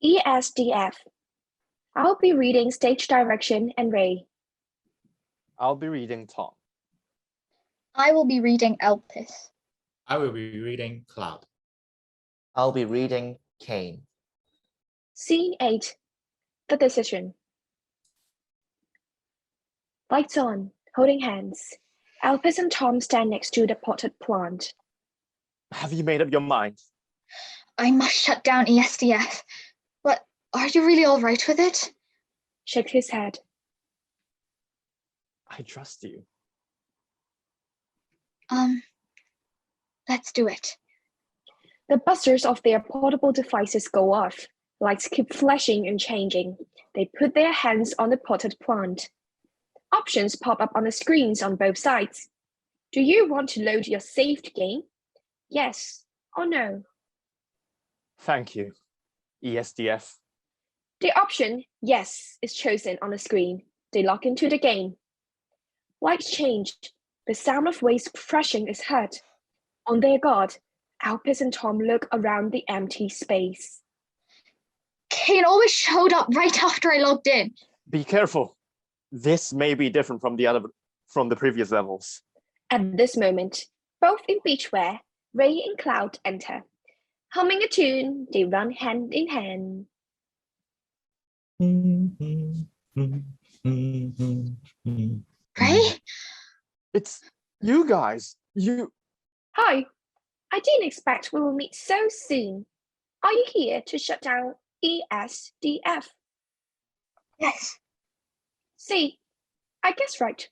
E.S.D.F. I'll be reading Stage Direction and Ray. I'll be reading Tom. I will be reading Elpis. I will be reading Cloud. I'll be reading Kane. Scene 8. The Decision. Lights on, holding hands. Elpis and Tom stand next to the potted plant. Have you made up your mind? I must shut down E.S.D.F. But are you really all right with it? Shakes his head. I trust you. Let's do it. The buzzers of their portable devices go off. Lights keep flashing and changing. They put their hands on the potted plant. Options pop up on the screens on both sides. Do you want to load your saved game? Yes or no? Thank you, E.S.D.F. The option yes is chosen on the screen. They log into the game. Lights change. The sound of waves crashing is heard. On their guard, Elpis and Tom look around the empty space. Kane always showed up right after I logged in. Be careful. This may be different from the previous levels. At this moment, both in beachwear, Ray and Cloud enter. Humming a tune, they run hand in hand. Ray? It's you guys. Hi, I didn't expect we will meet so soon. Are you here to shut down E.S.D.F? Yes. See, I guess right.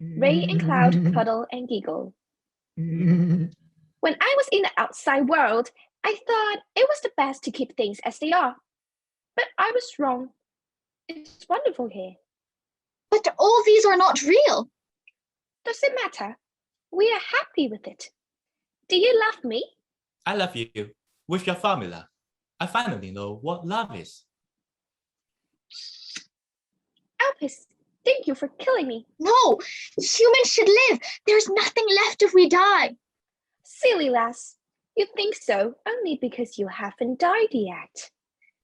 Ray and Cloud cuddle and giggle. When I was in the outside world, I thought it was the best to keep things as they are. But I was wrong. It's wonderful here. But all these are not real. Does it matter? We are happy with it. Do you love me? I love you. With your formula, I finally know what love is. Elpis, thank you for killing me. No, humans should live. There's nothing left if we die. Silly lass. You think so only because you haven't died yet.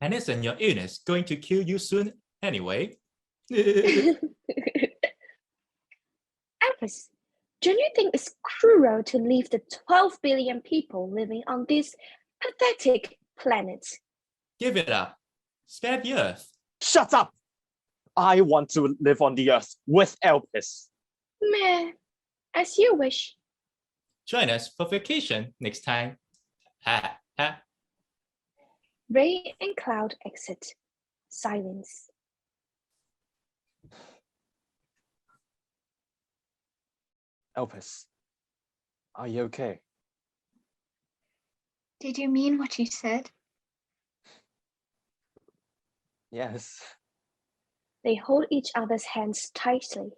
And isn't your illness going to kill you soon anyway? Elpis, don't you think it's cruel to leave the 12 billion people living on this pathetic planet? Give it up. Spare the earth. Shut up! I want to live on the earth with Elpis. Meh, as you wish. Join us for vacation next time. Ha ha. Ray and Cloud exit. Silence. Elpis, are you okay? Did you mean what you said? Yes. They hold each other's hands tightly.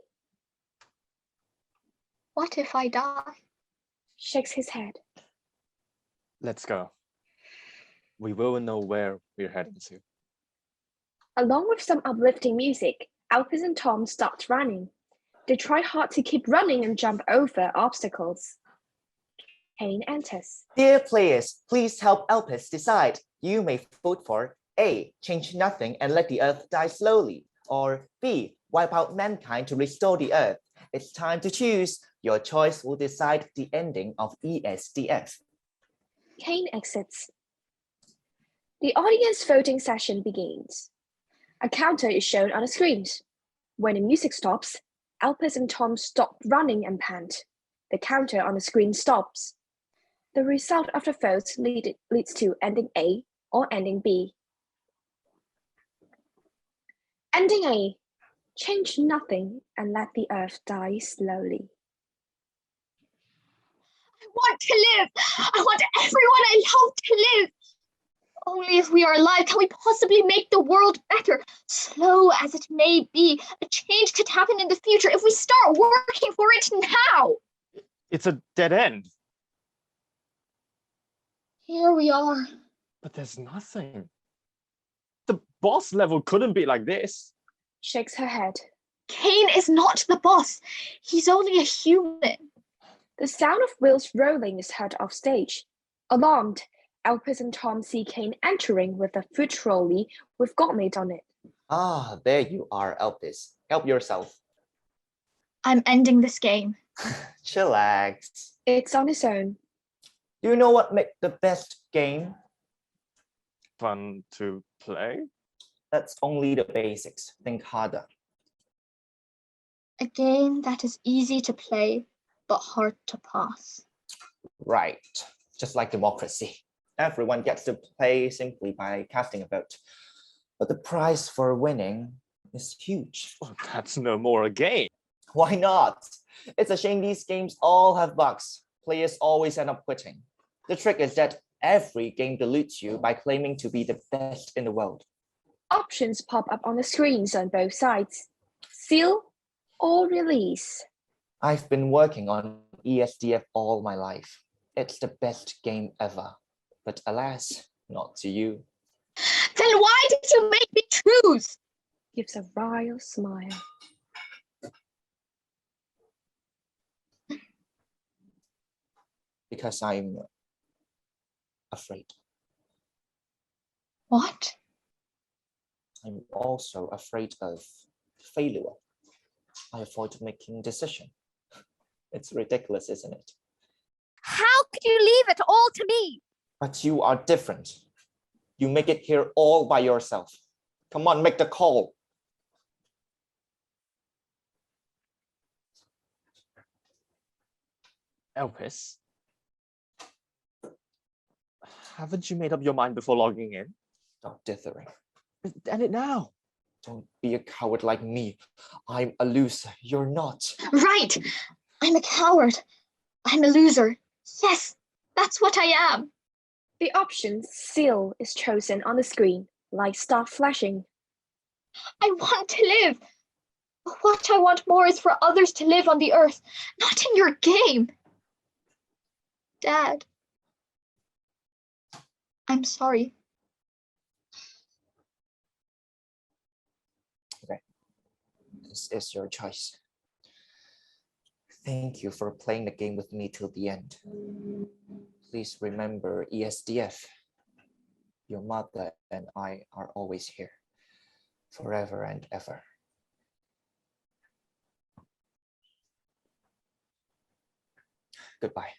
What if I die? Shakes his head. Let's go. We will know where we're heading to. Along with some uplifting music, Elpis and Tom stopped running. They try hard to keep running and jump over obstacles. Kane enters. Dear players, please help Elpis decide. You may vote for A, change nothing and let the earth die slowly, or B, wipe out mankind to restore the earth. It's time to choose. Your choice will decide the ending of E.S.D.F. Kane exits. The audience voting session begins. A counter is shown on the screens. When the music stops, Elpis and Tom stop running and pant. The counter on the screen stops. The result of the vote leads to ending A or ending B. Ending A. Change nothing and let the earth die slowly. I want to live. I want everyone I love to live. Only if we are alive can we possibly make the world better. Slow as it may be, a change could happen in the future if we start working for it now. It's a dead end. Here we are. But there's nothing. The boss level couldn't be like this. Shakes her head. Kane is not the boss. He's only a human. The sound of wheels rolling is heard off stage. Alarmed, Elpis and Tom see Kane entering with a food trolley with Godmate on it. Ah, there you are, Elpis. Help yourself. I'm ending this game. Chillax. It's on its own. Do you know what makes the best game? Fun to play? That's only the basics. Think harder. A game that is easy to play, but hard to pass. Right. Just like democracy. Everyone gets to play simply by casting a vote. But the prize for winning is huge. Oh, that's no more a game. Why not? It's a shame these games all have bugs. Players always end up quitting. The trick is that every game dilutes you by claiming to be the best in the world. Options pop up on the screens on both sides. Seal or release. I've been working on E.S.D.F all my life. It's the best game ever. But alas, not to you. Then why did you make me choose? Gives a wry smile. Because I'm afraid. What? I'm also afraid of failure. I avoid making decisions. It's ridiculous, isn't it? How could you leave it all to me? But you are different. You make it here all by yourself. Come on, make the call. Elpis, haven't you made up your mind before logging in? Stop dithering. End it now. Don't be a coward like me. I'm a loser. You're not. Right. I'm a coward. I'm a loser. Yes, that's what I am. The option seal is chosen on the screen. Lights start flashing. I want to live. But what I want more is for others to live on the earth, not in your game. Dad. I'm sorry. Okay. This is your choice. Thank you for playing the game with me till the end. Please remember E.S.D.F. Your mother and I are always here, forever and ever. Goodbye.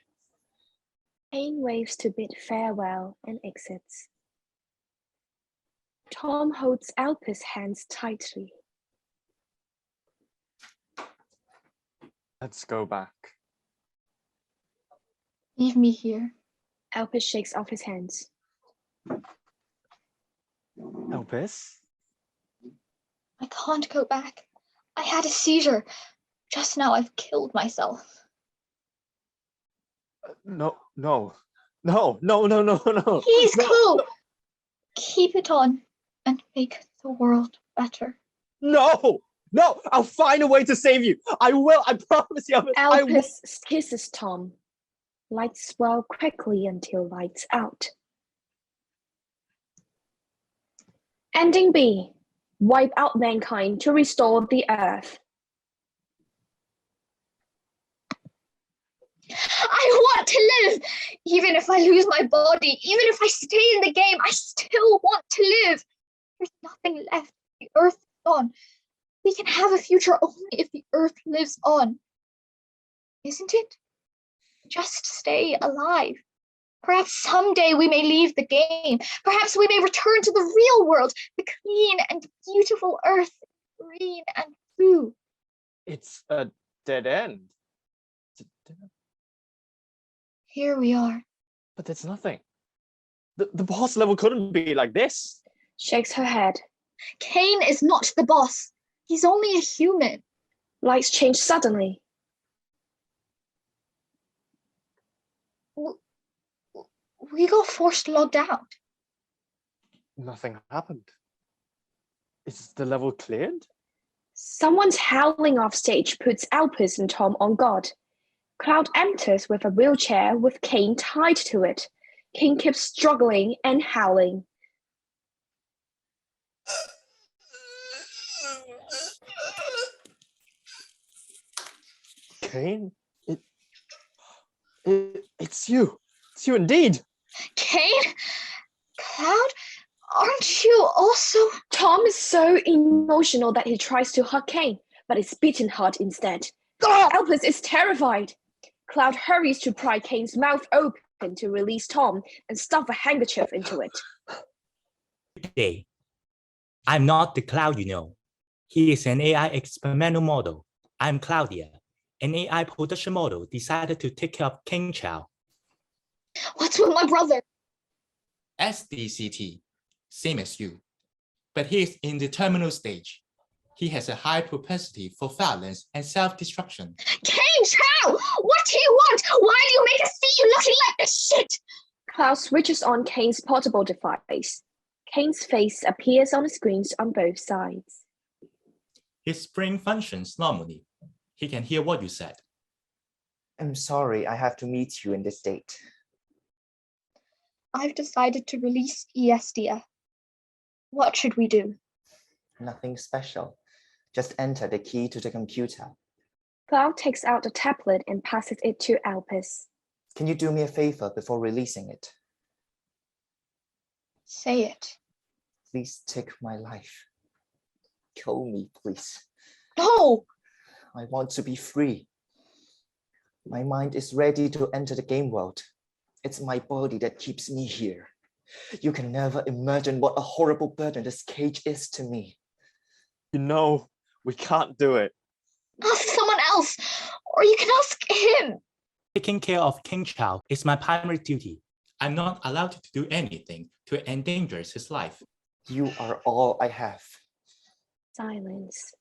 Kane waves to bid farewell and exits. Tom holds Elpis' hands tightly. Let's go back. Leave me here. Elpis shakes off his hands. Elpis? I can't go back. I had a seizure. Just now I've killed myself. No. He's He's cool. Keep it on and make the world better. No, I'll find a way to save you. I will, I promise you. I will. Elpis kisses Tom. Lights swirl quickly until lights out. Ending B. Wipe out mankind to restore the Earth. I want to live. Even if I lose my body, even if I stay in the game, I still want to live. There's nothing left. The Earth is gone. We can have a future only if the Earth lives on. Isn't it? Just stay alive. Perhaps someday we may leave the game. Perhaps we may return to the real world, the clean and beautiful Earth, green and blue. It's a dead end. Here we are. But there's nothing. The boss level couldn't be like this. Shakes her head. Kane is not the boss. He's only a human. Lights change suddenly. We got forced logged out. Nothing happened. Is the level cleared? Someone's howling off stage puts Elpis and Tom on guard. Cloud enters with a wheelchair with Kane tied to it. Kane keeps struggling and howling. Kane? It's you. It's you indeed. Kane? Aren't you also? Tom is so emotional that he tries to hug Kane, but is beaten hard instead. Elpis is terrified. Cloud hurries to pry Kane's mouth open to release Tom and stuff a handkerchief into it. Day. I'm not the Cloud you know. He is an AI experimental model. I'm Claudia, an AI production model decided to take care of King Chow. What's with my brother? SDCT, same as you. But he is in the terminal stage. He has a high propensity for violence and self-destruction. King Chow! What do you want? Why do you make us see you looking like this shit? Cloud switches on Kane's portable device. Kane's face appears on the screens on both sides. His brain functions normally. He can hear what you said. I'm sorry I have to meet you in this state. I've decided to release E.S.D.F. What should we do? Nothing special. Just enter the key to the computer. Cloud takes out a tablet and passes it to Elpis. Can you do me a favor before releasing it? Say it. Please take my life. Kill me, please. No! I want to be free. My mind is ready to enter the game world. It's my body that keeps me here. You can never imagine what a horrible burden this cage is to me. You know, we can't do it. Ask someone else, or you can ask him. Taking care of King Chow is my primary duty. I'm not allowed to do anything to endanger his life. You are all I have. Silence.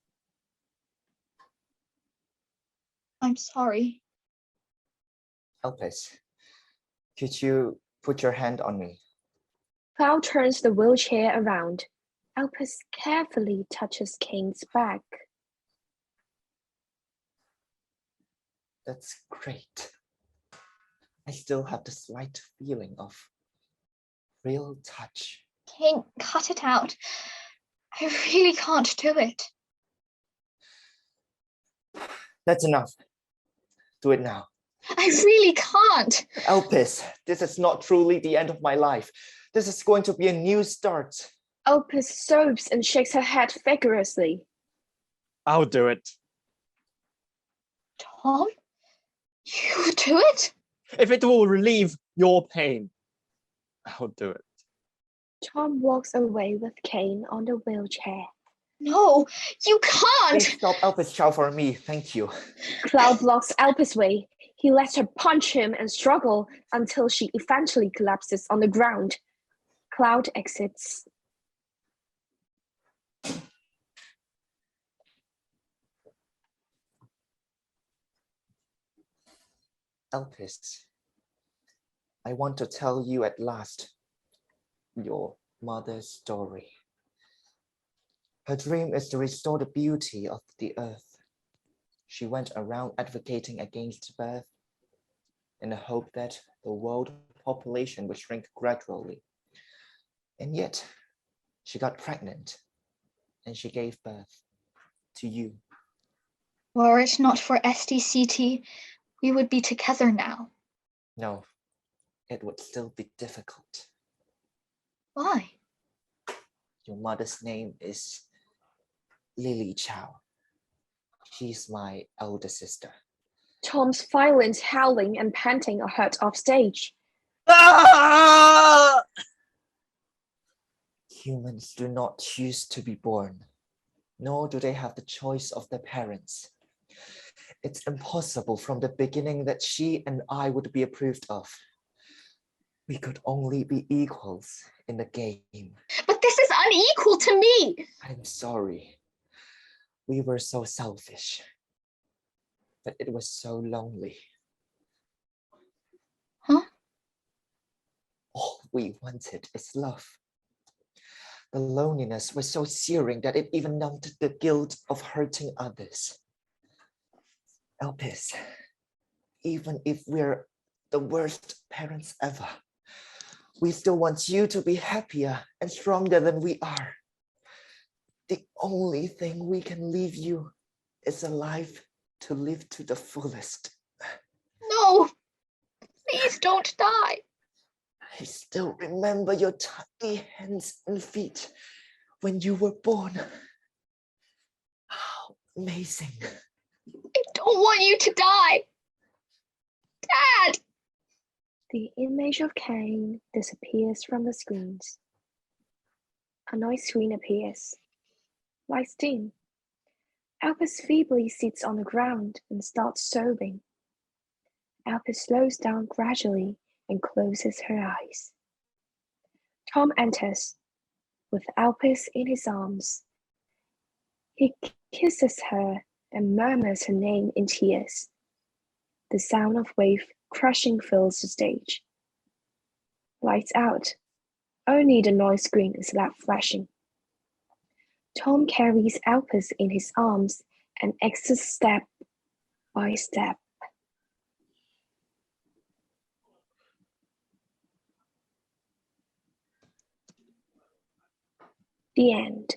I'm sorry. Elpis, could you put your hand on me? Cloud turns the wheelchair around. Elpis carefully touches Kane's back. That's great. I still have the slight feeling of real touch. King, cut it out. I really can't do it. That's enough. Do it now. I really can't. Elpis, this is not truly the end of my life. This is going to be a new start. Elpis sobs and shakes her head vigorously. I'll do it. Tom? You do it? If it will relieve your pain, I'll do it. Tom walks away with Kane on the wheelchair. No, you can't. Please stop Elpis Chow for me, thank you. Cloud blocks Elpis' way. He lets her punch him and struggle until she eventually collapses on the ground. Cloud exits. Elpis, I want to tell you at last your mother's story. Her dream is to restore the beauty of the earth. She went around advocating against birth in the hope that the world population would shrink gradually. And yet, she got pregnant and she gave birth to you. Were it not for SDCT, we would be together now. No, it would still be difficult. Why? Your mother's name is Lily Chow. She's my elder sister. Tom's violent howling and panting are heard off stage. Ah! Humans do not choose to be born, nor do they have the choice of their parents. It's impossible from the beginning that she and I would be approved of. We could only be equals in the game. But this is unequal to me. I'm sorry. We were so selfish, but it was so lonely. Huh? All we wanted is love. The loneliness was so searing that it even numbed the guilt of hurting others. Elpis, even if we're the worst parents ever, we still want you to be happier and stronger than we are. The only thing we can leave you is a life to live to the fullest. No, please don't die. I still remember your tiny hands and feet when you were born. How amazing. I don't want you to die. Dad! The image of Cain disappears from the screens. A noise screen appears. Lights dim. Albus feebly sits on the ground and starts sobbing. Albus slows down gradually and closes her eyes. Tom enters, with Albus in his arms. He kisses her and murmurs her name in tears. The sound of wave crashing fills the stage. Lights out. Only the noise screen is left flashing. Tom carries Albus in his arms and exits step by step. The end.